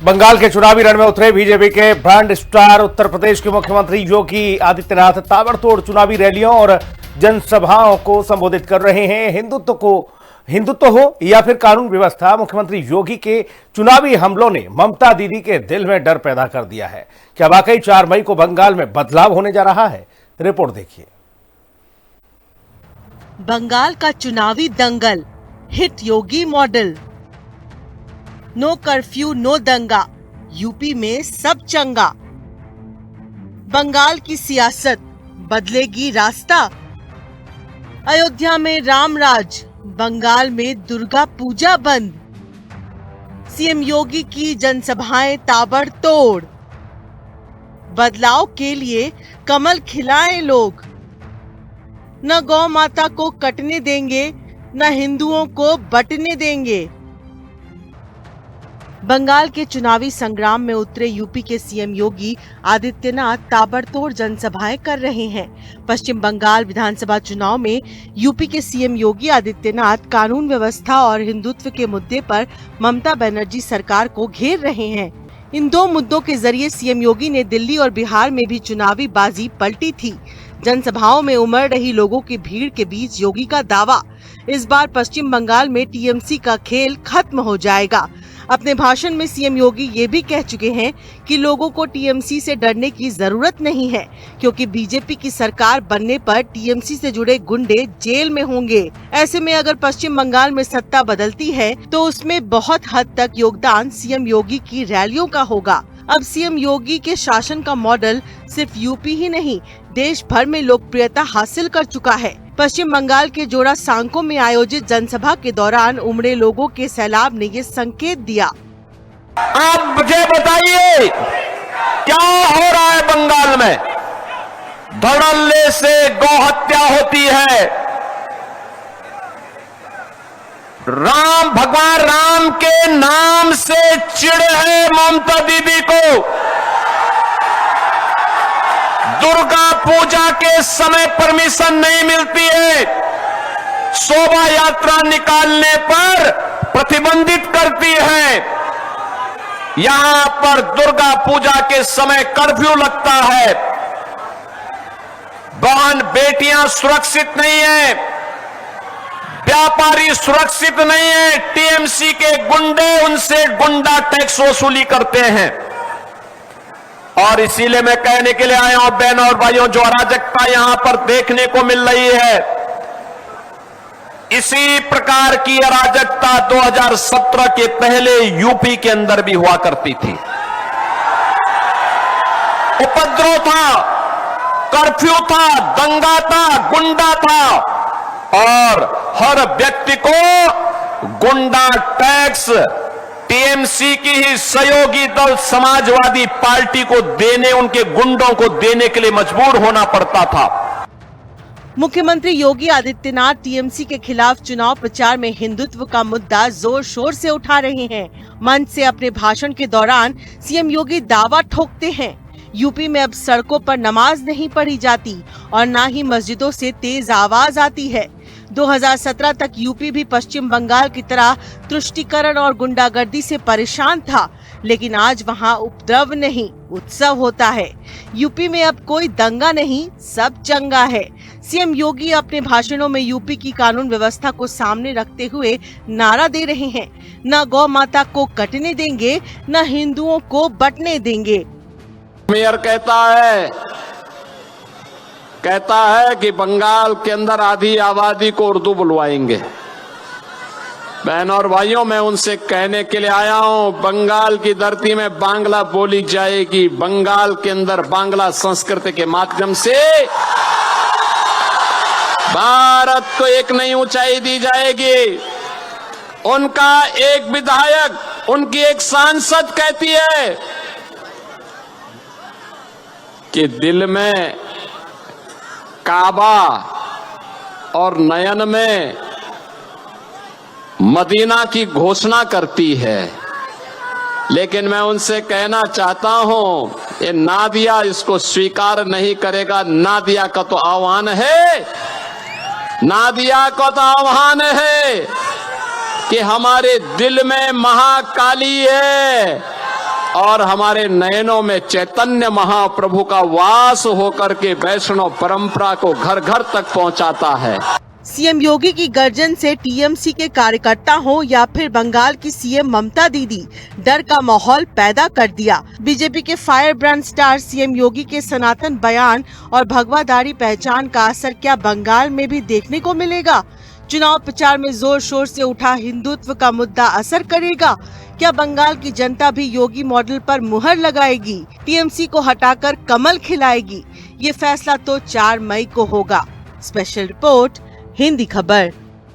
बंगाल के चुनावी रण में उतरे बीजेपी के ब्रांड स्टार उत्तर प्रदेश के मुख्यमंत्री योगी आदित्यनाथ ताबड़तोड़ चुनावी रैलियों और जनसभाओं को संबोधित कर रहे हैं। हिंदुत्व हो या फिर कानून व्यवस्था, मुख्यमंत्री योगी के चुनावी हमलों ने ममता दीदी के दिल में डर पैदा कर दिया है। क्या वाकई 4 मई को बंगाल में बदलाव होने जा रहा है? रिपोर्ट देखिए। बंगाल का चुनावी दंगल, हिट योगी मॉडल। नो कर्फ्यू नो दंगा, यूपी में सब चंगा। बंगाल की सियासत बदलेगी रास्ता। अयोध्या में राम राज, बंगाल में दुर्गा पूजा बंद। सीएम योगी की जनसभाएं ताबड़तोड़। बदलाव के लिए कमल खिलाए लोग। न गौ माता को कटने देंगे, न हिंदुओं को बंटने देंगे। बंगाल के चुनावी संग्राम में उतरे यूपी के सीएम योगी आदित्यनाथ ताबड़तोड़ जनसभाएं कर रहे हैं। पश्चिम बंगाल विधानसभा चुनाव में यूपी के सीएम योगी आदित्यनाथ कानून व्यवस्था और हिंदुत्व के मुद्दे पर ममता बनर्जी सरकार को घेर रहे हैं। इन 2 मुद्दों के जरिए सीएम योगी ने दिल्ली और बिहार में भी चुनावी बाजी पलटी थी। जनसभाओं में उमड़ रही लोगों की भीड़ के बीच योगी का दावा, इस बार पश्चिम बंगाल में टीएमसी का खेल खत्म हो जाएगा। अपने भाषण में सीएम योगी ये भी कह चुके हैं कि लोगों को टीएमसी से डरने की जरूरत नहीं है, क्योंकि बीजेपी की सरकार बनने पर टीएमसी से जुड़े गुंडे जेल में होंगे। ऐसे में अगर पश्चिम बंगाल में सत्ता बदलती है तो उसमें बहुत हद तक योगदान सीएम योगी की रैलियों का होगा। अब सीएम योगी के शासन का मॉडल सिर्फ यूपी ही नहीं, देश भर में लोकप्रियता हासिल कर चुका है। पश्चिम बंगाल के जोड़ा सांको में आयोजित जनसभा के दौरान उमड़े लोगों के सैलाब ने ये संकेत दिया। आप मुझे बताइए क्या हो रहा है बंगाल में? धड़ल्ले से गौहत्या होती है। भगवान राम के नाम से चिढ़ है ममता दीदी को। दुर्गा पूजा के समय परमिशन नहीं मिलती है, शोभा यात्रा निकालने पर प्रतिबंधित करती है। यहां पर दुर्गा पूजा के समय कर्फ्यू लगता है। बहन बेटियां सुरक्षित नहीं है, व्यापारी सुरक्षित नहीं है। टीएमसी के गुंडे उनसे गुंडा टैक्स वसूली करते हैं। और इसीलिए मैं कहने के लिए आया हूं बहनों और भाइयों, जो अराजकता यहां पर देखने को मिल रही है, इसी प्रकार की अराजकता 2017 के पहले यूपी के अंदर भी हुआ करती थी। उपद्रव था, कर्फ्यू था, दंगा था, गुंडा था और हर व्यक्ति को गुंडा टैक्स टीएमसी की ही सहयोगी दल समाजवादी पार्टी को देने, उनके गुंडों को देने के लिए मजबूर होना पड़ता था। मुख्यमंत्री योगी आदित्यनाथ टीएमसी के खिलाफ चुनाव प्रचार में हिंदुत्व का मुद्दा जोर शोर से उठा रहे हैं। मंच से अपने भाषण के दौरान सीएम योगी दावा ठोकते हैं, यूपी में अब सड़कों पर नमाज नहीं पढ़ी जाती और न ही मस्जिदों से तेज आवाज आती है। 2017 तक यूपी भी पश्चिम बंगाल की तरह तुष्टीकरण और गुंडागर्दी से परेशान था, लेकिन आज वहां उपद्रव नहीं, उत्सव होता है। यूपी में अब कोई दंगा नहीं, सब चंगा है। सीएम योगी अपने भाषणों में यूपी की कानून व्यवस्था को सामने रखते हुए नारा दे रहे हैं, न गौ माता को कटने देंगे, न हिंदुओं को बंटने देंगे। मेयर कहता है कि बंगाल के अंदर आधी आबादी को उर्दू बुलवाएंगे। बहनों और भाइयों, मैं उनसे कहने के लिए आया हूं, बंगाल की धरती में बांग्ला बोली जाएगी। बंगाल के अंदर बांग्ला संस्कृति के माध्यम से भारत को एक नई ऊंचाई दी जाएगी। उनका एक विधायक, उनकी एक सांसद कहती है कि दिल में काबा और नयन में मदीना की घोषणा करती है। लेकिन मैं उनसे कहना चाहता हूं, ये नादिया इसको स्वीकार नहीं करेगा। नादिया का तो आह्वान है, नादिया का तो आह्वान है कि हमारे दिल में महाकाली है, और हमारे नयनों में चैतन्य महाप्रभु का वास होकर के वैष्णव परंपरा को घर घर तक पहुंचाता है। सीएम योगी की गर्जन से टीएमसी के कार्यकर्ता हो या फिर बंगाल की सीएम ममता दीदी, डर का माहौल पैदा कर दिया। बीजेपी के फायर ब्रांड स्टार सीएम योगी के सनातन बयान और भगवादारी पहचान का असर क्या बंगाल में भी देखने को मिलेगा? चुनाव प्रचार में जोर शोर से उठा हिंदुत्व का मुद्दा असर करेगा? क्या बंगाल की जनता भी योगी मॉडल पर मुहर लगाएगी? टीएमसी को हटाकर कमल खिलाएगी? ये फैसला तो 4 मई को होगा। स्पेशल रिपोर्ट, हिंदी खबर।